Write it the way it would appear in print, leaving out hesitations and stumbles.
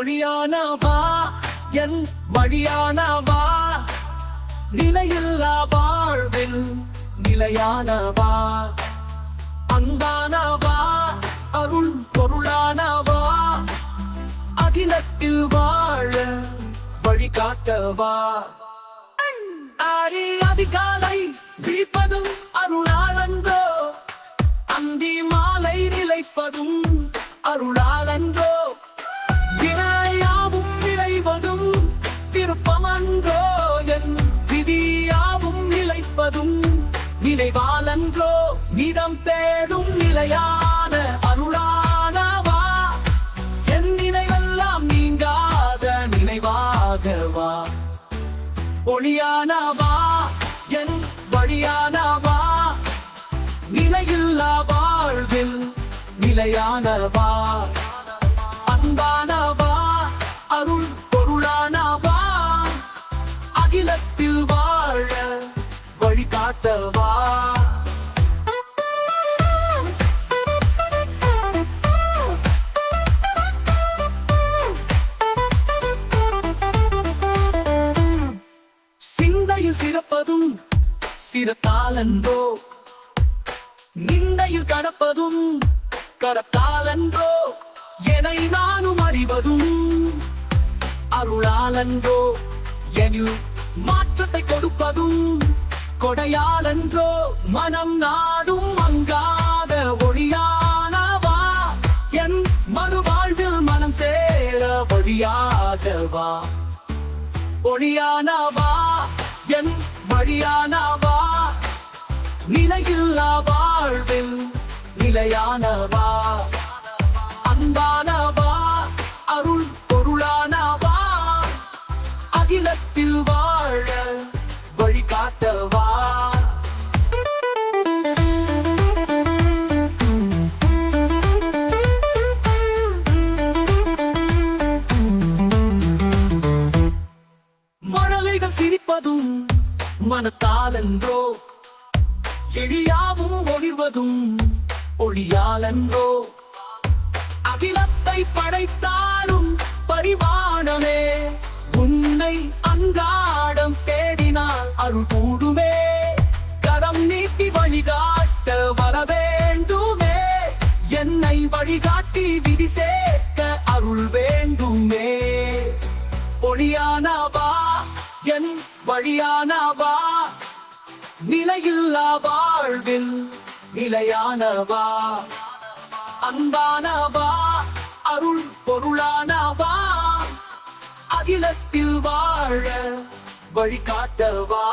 ஒளியானவா என் வழியானவா நிலையில்லா வாழ்வில் நிலையானவா அன்பானவா அருள் பொருளானவா அகிலத்தில் வாழ வழிகாட்டவா அதிகாலை விழிப்பதும் அருளாலன்றோ அந்தி மாலை நிலைப்பதும் அருளாலன்றோ வினையாவும் விளைவதும் திருப்பமன்றோ என் விதியாவும் நிலைப்பதும் நினைவாலன்றோ நிதம் தேடும் நிலையான அருளானவா என் நினைவெல்லாம் நீங்காத நினைவாகவா ஒளியானவா என் வழியானவா நிலையில்லா வாழ்வில் நிலையானவா அன்பானவா அருள் பொருளானவா அகிலத்தில் வாழ வழிகாட்டவா சிந்தையில் சிறப்பதும் சிரத்தாலன்றோ நிந்தையில் கடப்பதும் கரத்தாலன்றோ என்னை நானும் அறிவதும் அருளாலன்றோ எனில் மாற்றத்தை கொடுப்பதும் கொடையாலன்றோ மனம் நாடும் மங்காத ஒளியானவா என் மறுவாழ்வில் மனம் சேர வழியாகவா ஒளியானவா என் வழியானவா நிலையில்லா வாழ்வில் நிலையானவா அன்பானவா அருள் பொருளானவா அகிலத்தில் வாழ வழிகாட்டவா மழலைகள் சிரிப்பதும் மனத்தாலன்றோ எழியாவும் ஒளிர்வதும் ஒளியாலன்றோ அகிலத்தை படைத்தாலும் பரிமாணமே உன்னை அன்றாடம் தேடினால் அருள் கூடுமே கரம் நீட்டி வழிகாட்ட வர வேண்டுமே என்னை வழிகாட்டி விதி சேர்க்க அருள் வேண்டுமே ஒளியானவா என் வழியானவா நிலையில்லா வாழ்வில் நிலையானவா அன்பானவா அருள் பொருளானவா அகிலத்தில் வாழ வழிகாட்டவா